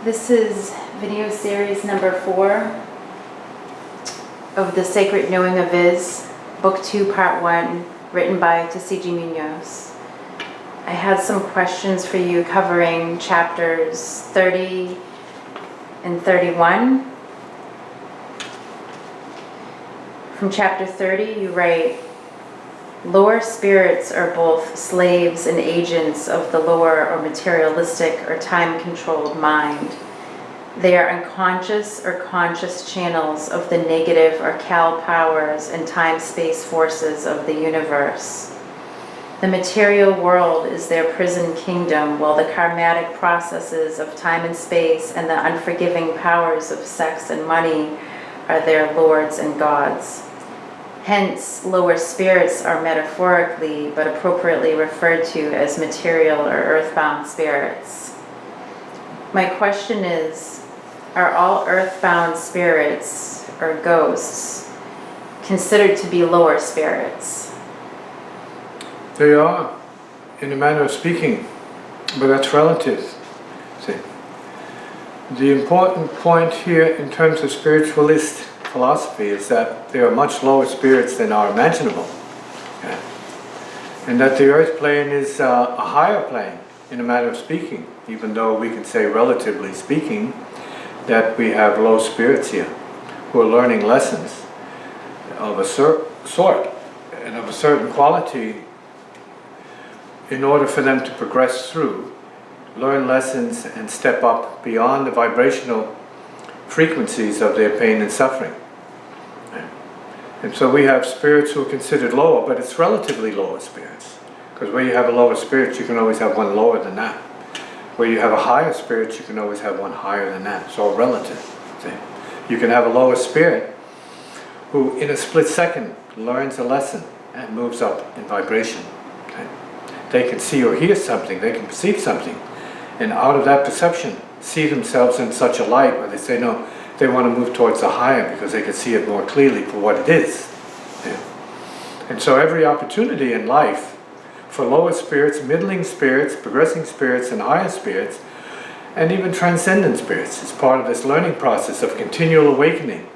This is video series number 4 of the Sacred Knowing of Is, Book 2, Part 1, written by Tisziji Muñoz. I had some questions for you covering chapters 30 and 31. From chapter 30, you write, lower spirits are both slaves and agents of the lower or materialistic or time-controlled mind. They are unconscious or conscious channels of the negative or cal powers and time-space forces of the universe. The material world is their prison kingdom, while the karmatic processes of time and space and the unforgiving powers of sex and money are their lords and gods. Hence, lower spirits are metaphorically but appropriately referred to as material or earthbound spirits. My question is, are all earthbound spirits or ghosts considered to be lower spirits? They are, in a manner of speaking, but that's relative. See, the important point here in terms of spiritualist philosophy is that there are much lower spirits than are imaginable, and that the earth plane is a higher plane, in a manner of speaking, even though we can say, relatively speaking, that we have low spirits here who are learning lessons of a sort and of a certain quality in order for them to progress through, learn lessons and step up beyond the vibrational frequencies of their pain and suffering. And so we have spirits who are considered lower, but it's relatively lower spirits. Because where you have a lower spirit, you can always have one lower than that. Where you have a higher spirit, you can always have one higher than that. It's all relative. See? You can have a lower spirit who in a split second learns a lesson and moves up in vibration. Okay? They can see or hear something, they can perceive something, and out of that perception see themselves in such a light where they say no, they want to move towards the higher because they can see it more clearly for what it is. Yeah. And so every opportunity in life for lower spirits, middling spirits, progressing spirits, and higher spirits, and even transcendent spirits is part of this learning process of continual awakening.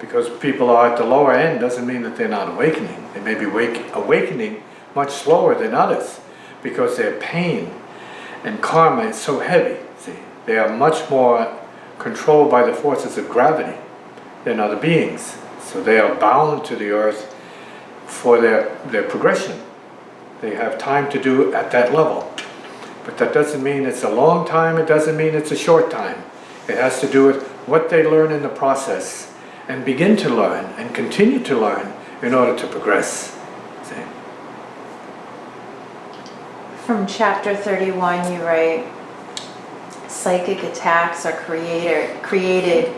Because people are at the lower end doesn't mean that they're not awakening. They may be awakening much slower than others because their pain and karma is so heavy. See, they are much more controlled by the forces of gravity than other beings. So they are bound to the earth for their progression. They have time to do at that level. But that doesn't mean it's a long time, it doesn't mean it's a short time. It has to do with what they learn in the process and begin to learn and continue to learn in order to progress. See? From chapter 31, you write, psychic attacks are created,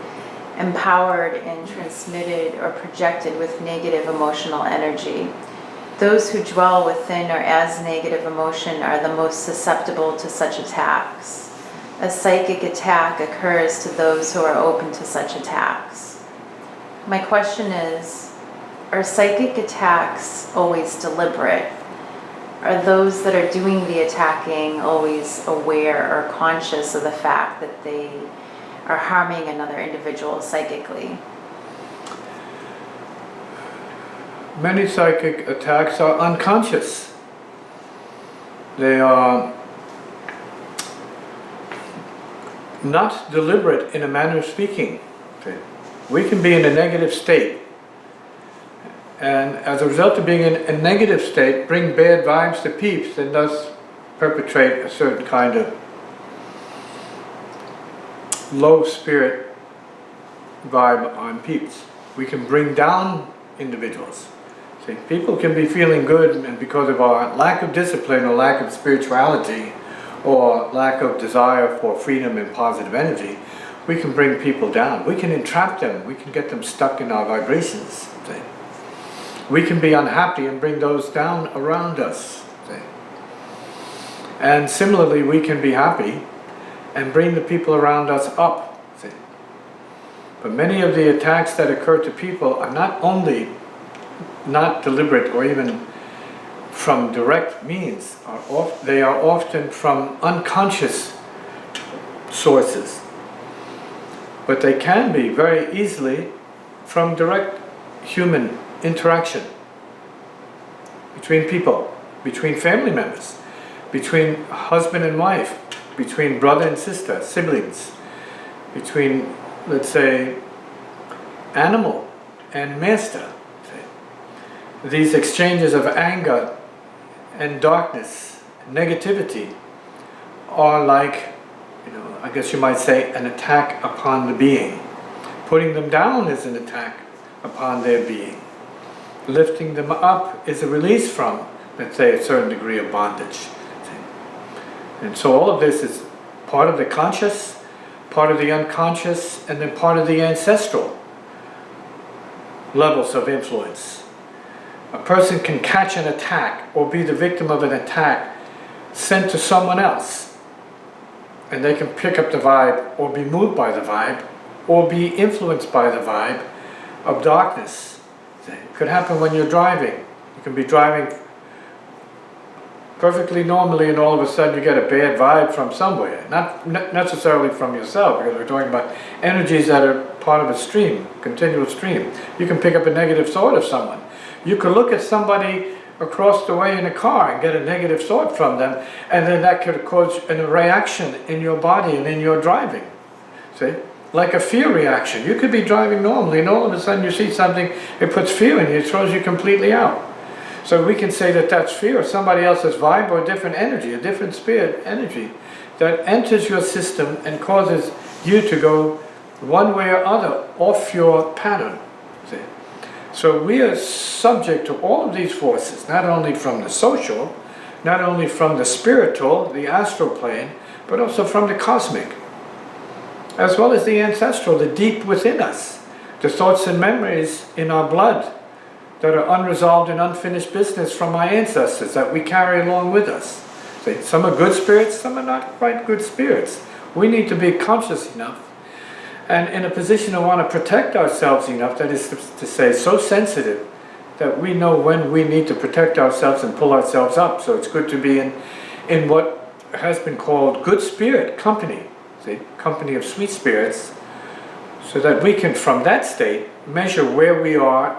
empowered, and transmitted or projected with negative emotional energy. Those who dwell within or as negative emotion are the most susceptible to such attacks. A psychic attack occurs to those who are open to such attacks. My question is, are psychic attacks always deliberate? Are those that are doing the attacking always aware or conscious of the fact that they are harming another individual psychically? Many psychic attacks are unconscious. They are not deliberate in a manner of speaking. Okay. We can be in a negative state, and as a result of being in a negative state, bring bad vibes to peeps and thus perpetrate a certain kind of low spirit vibe on peeps. We can bring down individuals. See, people can be feeling good, and because of our lack of discipline or lack of spirituality or lack of desire for freedom and positive energy, we can bring people down. We can entrap them. We can get them stuck in our vibrations. See? We can be unhappy and bring those down around us. See? And similarly, we can be happy and bring the people around us up. See? But many of the attacks that occur to people are not only not deliberate or even from direct means, they are often from unconscious sources. but they can be very easily from direct human interaction between people, between family members, between husband and wife, between brother and sister, siblings, between, let's say, animal and master. These exchanges of anger and darkness, negativity, are like, I guess you might say, an attack upon the being. Putting them down is an attack upon their being. Lifting them up is a release from, let's say, a certain degree of bondage. And so all of this is part of the conscious, part of the unconscious, and then part of the ancestral levels of influence. A person can catch an attack or be the victim of an attack sent to someone else, and they can pick up the vibe or be moved by the vibe or be influenced by the vibe of darkness. It could happen when you're driving. You can be driving perfectly normally and all of a sudden you get a bad vibe from somewhere. Not necessarily from yourself, because we're talking about energies that are part of a stream, continual stream. You can pick up a negative thought of someone. You could look at somebody across the way in a car and get a negative thought from them, and then that could cause a reaction in your body and in your driving. See? Like a fear reaction. You could be driving normally and all of a sudden you see something, it puts fear in you, it throws you completely out. So we can say that that's fear, or somebody else's vibe, or a different energy, a different spirit energy that enters your system and causes you to go one way or other off your pattern. See? So we are subject to all of these forces, not only from the social, not only from the spiritual, the astral plane, but also from the cosmic, as well as the ancestral, the deep within us, the thoughts and memories in our blood that are unresolved and unfinished business from our ancestors that we carry along with us. See, some are good spirits, some are not quite good spirits. We need to be conscious enough and in a position to want to protect ourselves enough, that is to say, so sensitive that we know when we need to protect ourselves and pull ourselves up. So it's good to be in what has been called good spirit company, see, company of sweet spirits, so that we can, from that state, measure where we are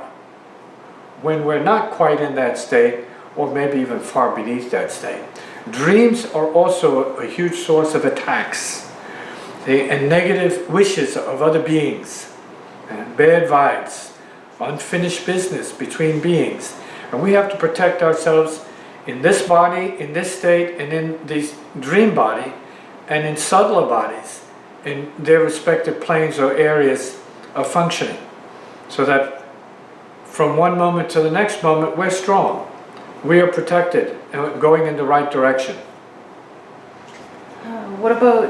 when we're not quite in that state, or maybe even far beneath that state. Dreams are also a huge source of attacks, see, and negative wishes of other beings, and bad vibes, unfinished business between beings. And we have to protect ourselves in this body, in this state, and in this dream body, and in subtler bodies, in their respective planes or areas of functioning, so that from one moment to the next moment, we're strong. We are protected and going in the right direction. What about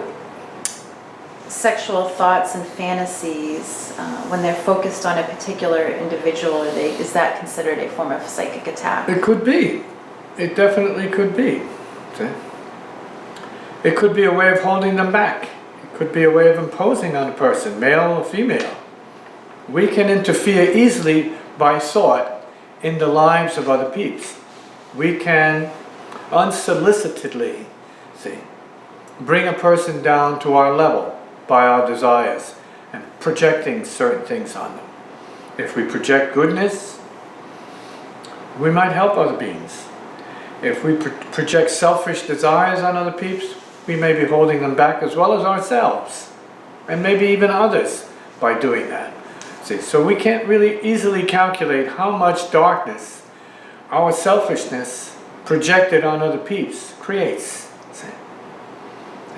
sexual thoughts and fantasies when they're focused on a particular individual? Is that considered a form of psychic attack? It could be. It definitely could be. See? It could be a way of holding them back. It could be a way of imposing on a person, male or female. We can interfere easily by thought in the lives of other peeps. We can unsolicitedly, see, bring a person down to our level by our desires and projecting certain things on them. If we project goodness, we might help other beings. If we project selfish desires on other peeps, we may be holding them back as well as ourselves, and maybe even others by doing that. See, so we can't really easily calculate how much darkness our selfishness projected on other peeps creates. See?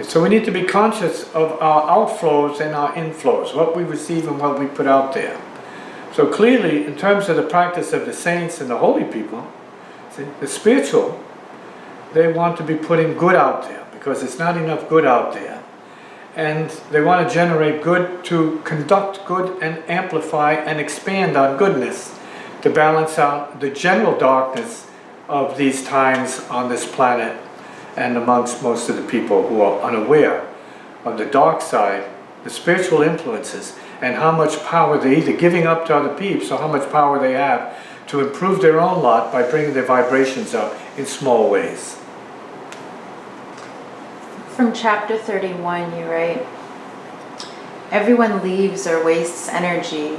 So we need to be conscious of our outflows and our inflows, what we receive and what we put out there. So clearly, in terms of the practice of the saints and the holy people, see, the spiritual, they want to be putting good out there, because it's not enough good out there. And they want to generate good to conduct good and amplify and expand on goodness to balance out the general darkness of these times on this planet and amongst most of the people who are unaware of the dark side, the spiritual influences, and how much power they're either giving up to other peeps or how much power they have to improve their own lot by bringing their vibrations up in small ways. From chapter 31, you write, everyone leaves or wastes energy.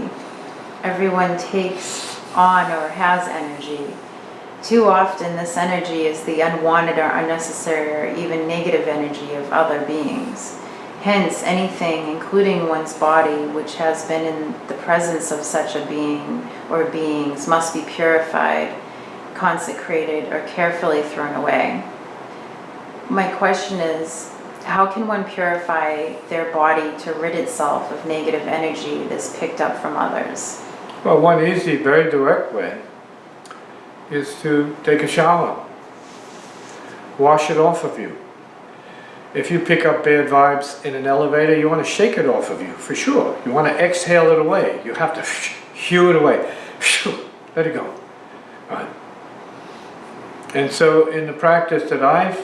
Everyone takes on or has energy. Too often this energy is the unwanted or unnecessary or even negative energy of other beings. Hence, anything, including one's body, which has been in the presence of such a being or beings, must be purified, consecrated, or carefully thrown away. My question is, how can one purify their body to rid itself of negative energy that's picked up from others? Well, one easy, very direct way is to take a shower. Wash it off of you. If you pick up bad vibes in an elevator, you want to shake it off of you, for sure. You want to exhale it away. You have to hew it away. Let it go. Right. And so in the practice that I've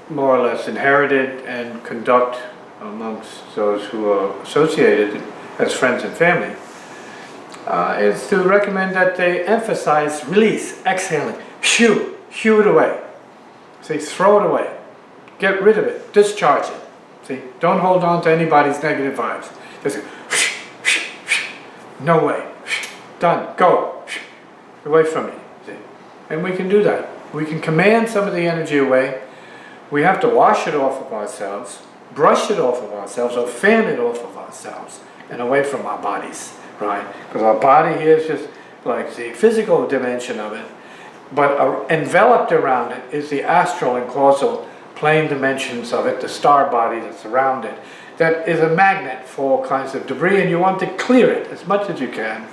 more or less inherited and conduct amongst those who are associated as friends and family, is to recommend that they emphasize release, exhaling, hew it away. See, throw it away. Get rid of it. Discharge it. See, don't hold on to anybody's negative vibes. Just no way. Done. Go. Away from me. See? And we can do that. We can command some of the energy away. We have to wash it off of ourselves, brush it off of ourselves, or fan it off of ourselves and away from our bodies, right? Because our body here is just like the physical dimension of it, but enveloped around it is the astral and causal plane dimensions of it, the star body that's around it, that is a magnet for all kinds of debris, and you want to clear it as much as you can,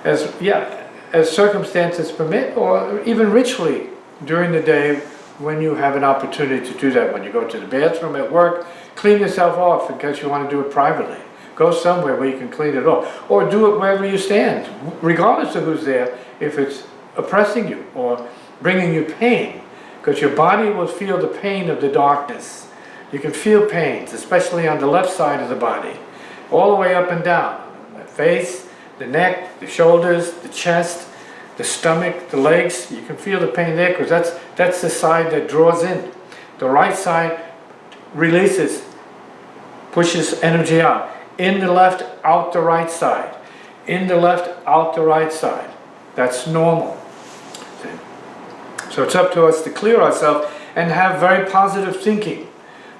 as circumstances permit, or even ritually during the day when you have an opportunity to do that. When you go to the bathroom at work, clean yourself off in case you want to do it privately. Go somewhere where you can clean it off, or do it wherever you stand, regardless of who's there, if it's oppressing you or bringing you pain. Because your body will feel the pain of the darkness. You can feel pains, especially on the left side of the body, all the way up and down. The face, the neck, the shoulders, the chest, the stomach, the legs. You can feel the pain there because that's the side that draws in. The right side releases, pushes energy out. In the left, out the right side. In the left, out the right side. That's normal. So it's up to us to clear ourselves and have very positive thinking.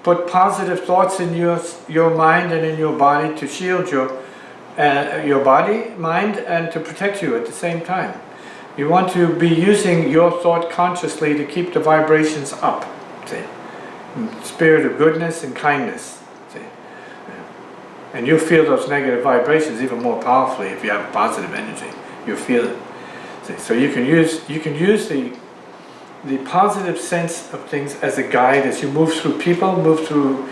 Put positive thoughts in your mind and in your body to shield your body, mind, and to protect you at the same time. You want to be using your thought consciously to keep the vibrations up. See? Spirit of goodness and kindness. See? And you'll feel those negative vibrations even more powerfully if you have positive energy. You'll feel it. See? So you can use the positive sense of things as a guide as you move through people, move through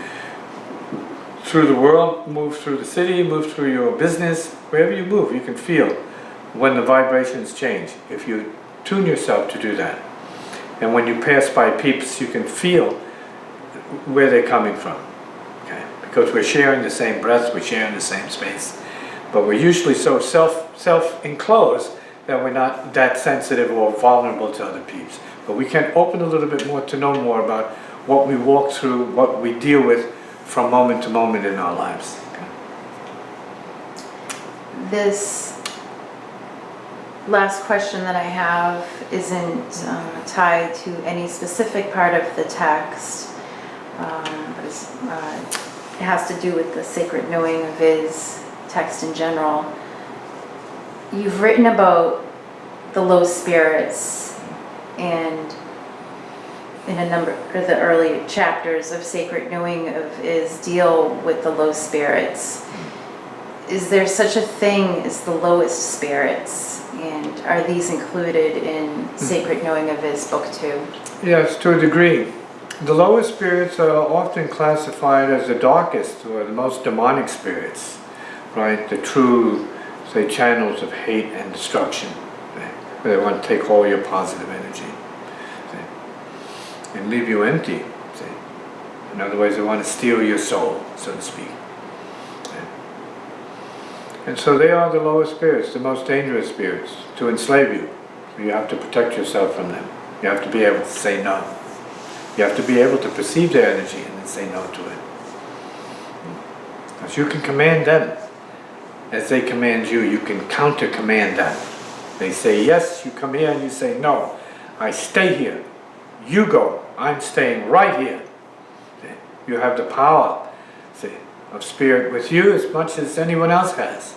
the world, move through the city, move through your business. Wherever you move, you can feel when the vibrations change, if you tune yourself to do that. And when you pass by peeps, you can feel where they're coming from. Okay? Because we're sharing the same breath, we're sharing the same space. But we're usually so self-enclosed that we're not that sensitive or vulnerable to other peeps. But we can open a little bit more to know more about what we walk through, what we deal with from moment to moment in our lives. Okay. This last question that I have isn't tied to any specific part of the text, but it has to do with the sacred knowing of His text in general. You've written about the low spirits, and in a number of the early chapters of Sacred Knowing of is deal with the low spirits. Is there such a thing as the lowest spirits, and are these included in Sacred Knowing of His book 2? Yes, to a degree. The lowest spirits are often classified as the darkest or the most demonic spirits, right? The true, say, channels of hate and destruction. They want to take all your positive energy, see, and leave you empty. See. In other words, they want to steal your soul, so to speak. And so they are the lowest spirits, the most dangerous spirits, to enslave you. You have to protect yourself from them. You have to be able to say no. You have to be able to perceive their energy and then say no to it. Because you can command them as they command you. You can counter-command them. They say yes, you come here, and you say no, I stay here. You go, I'm staying right here. You have the power, see, of spirit with you as much as anyone else has.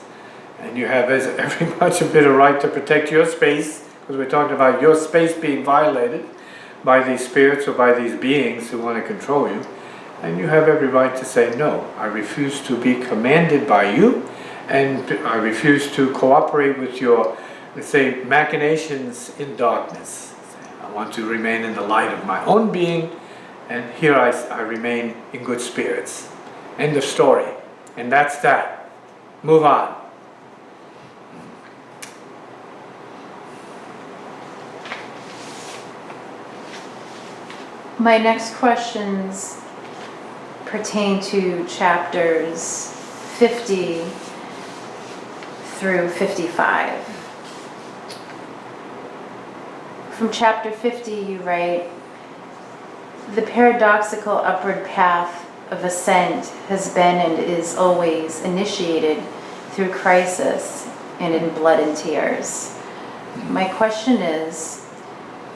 And you have every much a bit of right to protect your space, because we're talking about your space being violated by these spirits or by these beings who want to control you. And you have every right to say, no, I refuse to be commanded by you, and I refuse to cooperate with your, let's say, machinations in darkness. I want to remain in the light of my own being, and here I remain in good spirits. End of story. And that's that. Move on. My next questions pertain to chapters 50 through 55. From chapter 50 you write, "The paradoxical upward path of ascent has been and is always initiated through crisis and in blood and tears." My question is,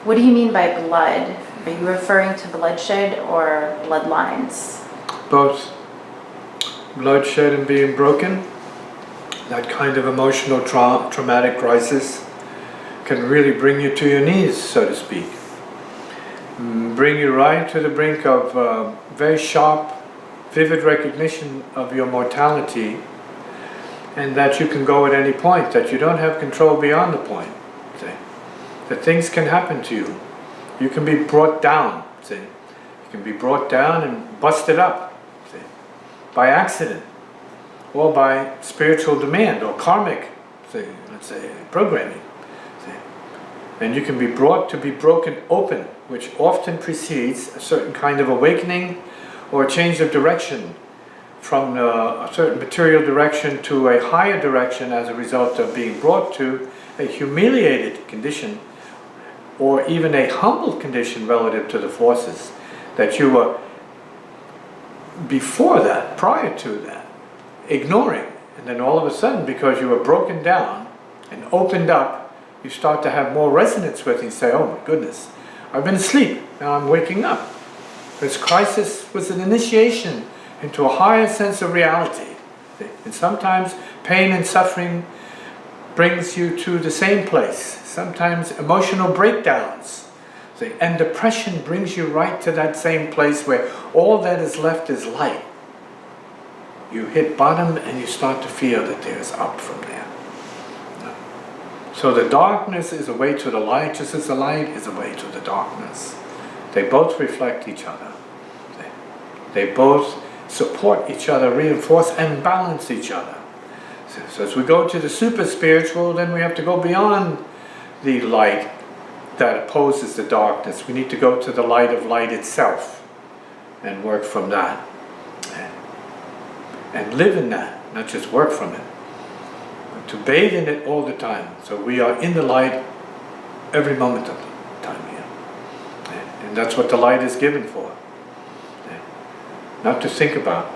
what do you mean by blood? Are you referring to bloodshed or bloodlines? Both. Bloodshed and being broken, that kind of emotional traumatic crisis can really bring you to your knees, so to speak. Bring you right to the brink of very sharp, vivid recognition of your mortality, and that you can go at any point, that you don't have control beyond the point. See? That things can happen to you. You can be brought down, see? You can be brought down and busted up, see? By accident, or by spiritual demand, or karmic, see, let's say, programming. See? And you can be brought to be broken open, which often precedes a certain kind of awakening or a change of direction from a certain material direction to a higher direction as a result of being brought to a humiliated condition, or even a humble condition relative to the forces that you were before that, prior to that, ignoring. And then all of a sudden, because you were broken down and opened up, you start to have more resonance with it and say, oh my goodness, I've been asleep, now I'm waking up. This crisis was an initiation into a higher sense of reality. And sometimes pain and suffering brings you to the same place. Sometimes emotional breakdowns. See? And depression brings you right to that same place where all that is left is light. You hit bottom and you start to feel that there's up from there. So the darkness is a way to the light, just as the light is a way to the darkness. They both reflect each other. They both support each other, reinforce and balance each other. So as we go to the super spiritual, then we have to go beyond the light that opposes the darkness. We need to go to the light of light itself and work from that. And live in that, not just work from it. But to bathe in it all the time. So we are in the light every moment of the time here. And that's what the light is given for. Not to think about,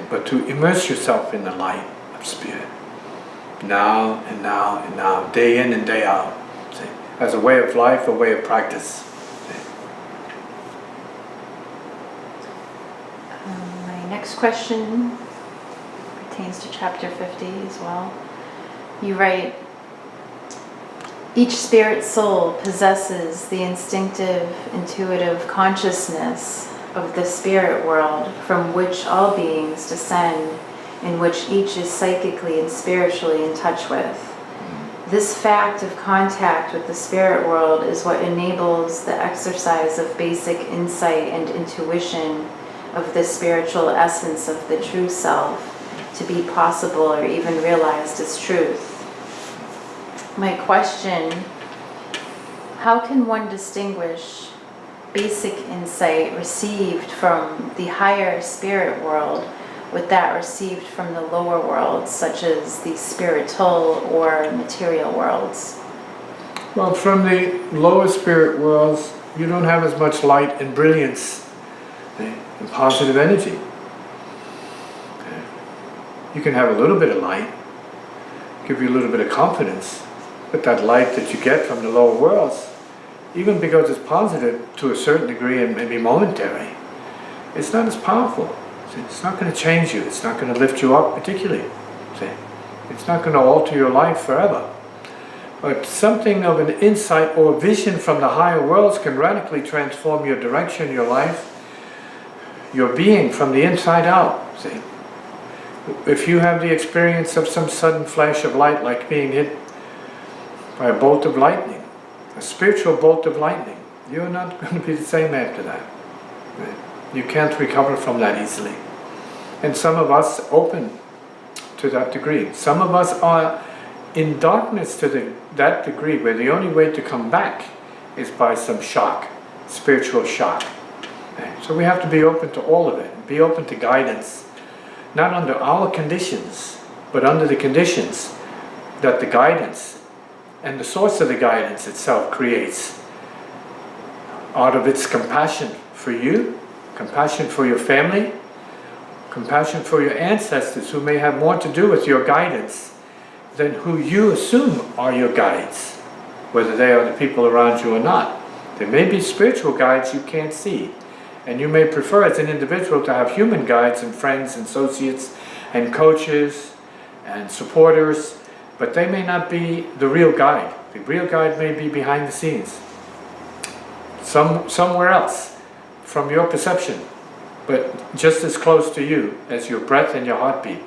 but to immerse yourself in the light of spirit. Now and now and now, day in and day out. As a way of life, a way of practice. My next question pertains to chapter 50 as well. You write, each spirit soul possesses the instinctive, intuitive consciousness of the spirit world from which all beings descend, in which each is psychically and spiritually in touch with. This fact of contact with the spirit world is what enables the exercise of basic insight and intuition of the spiritual essence of the true self to be possible or even realized as truth. My question, how can one distinguish basic insight received from the higher spirit world with that received from the lower worlds, such as the spiritual or material worlds? Well, from the lower spirit worlds, you don't have as much light and brilliance and positive energy. You can have a little bit of light, give you a little bit of confidence, but that light that you get from the lower worlds, even because it's positive to a certain degree and maybe momentary, it's not as powerful. See, it's not going to change you. It's not going to lift you up particularly. See, it's not going to alter your life forever. But something of an insight or vision from the higher worlds can radically transform your direction, your life, your being from the inside out. See, if you have the experience of some sudden flash of light, like being hit by a bolt of lightning, a spiritual bolt of lightning, you're not going to be the same after that. Right? You can't recover from that easily. And some of us open to that degree. Some of us are in darkness to that degree where the only way to come back is by some shock, spiritual shock. Right? So we have to be open to all of it, be open to guidance, not under our conditions, but under the conditions that the guidance and the source of the guidance itself creates out of its compassion for you, compassion for your family, compassion for your ancestors who may have more to do with your guidance than who you assume are your guides, whether they are the people around you or not. There may be spiritual guides you can't see, and you may prefer as an individual to have human guides and friends and associates and coaches and supporters, but they may not be the real guide. The real guide may be behind the scenes, somewhere else from your perception, but just as close to you as your breath and your heartbeat.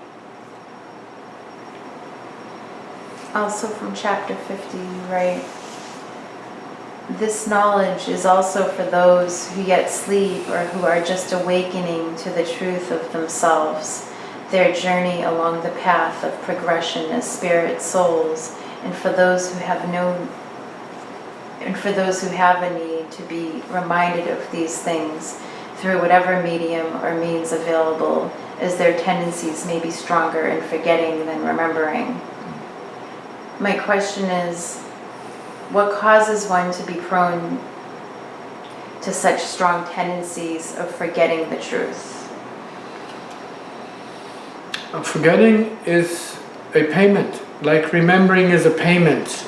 Also from chapter 50, you write, "This knowledge is also for those who yet sleep or who are just awakening to the truth of themselves, their journey along the path of progression as spirit souls, and for those who have a need to be reminded of these things through whatever medium or means available, as their tendencies may be stronger in forgetting than remembering." My question is, what causes one to be prone to such strong tendencies of forgetting the truth? Forgetting is a payment, like remembering is a payment.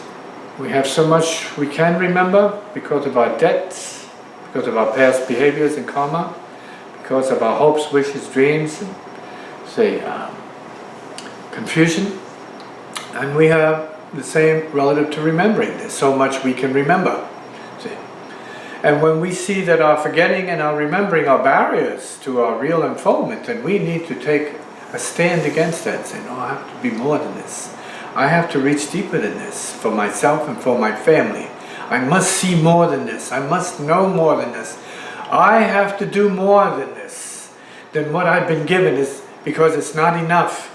We have so much we can remember because of our debts, because of our past behaviors and karma, because of our hopes, wishes, dreams, and confusion. And we have the same relative to remembering. There's so much we can remember. See? And when we see that our forgetting and our remembering are barriers to our real unfoldment, then we need to take a stand against that and say, no, I have to be more than this. I have to reach deeper than this for myself and for my family. I must see more than this. I must know more than this. I have to do more than this, than what I've been given, is because it's not enough.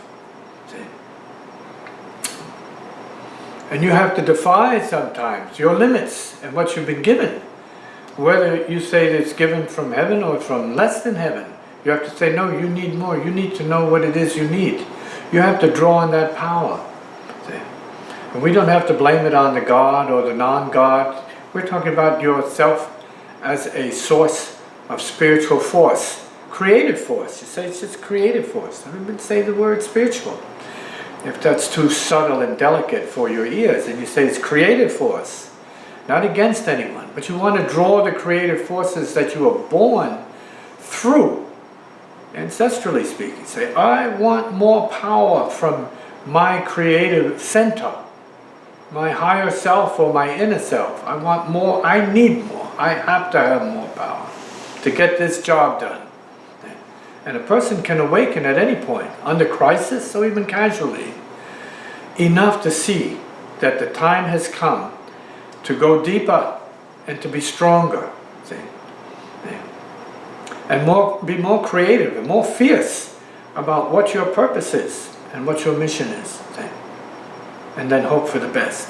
And you have to defy sometimes your limits and what you've been given. Whether you say that it's given from heaven or from less than heaven, you have to say, no, you need more. You need to know what it is you need. You have to draw on that power. See? And we don't have to blame it on the God or the non-God. We're talking about yourself as a source of spiritual force, creative force. You say it's just creative force. I don't even say the word spiritual. If that's too subtle and delicate for your ears, and you say it's creative force, not against anyone, but you want to draw the creative forces that you were born through, ancestrally speaking. Say, I want more power from my creative center, my higher self or my inner self. I want more, I need more, I have to have more power to get this job done. And a person can awaken at any point, under crisis or even casually, enough to see that the time has come to go deeper and to be stronger, see? And be more creative and more fierce about what your purpose is and what your mission is, see? And then hope for the best.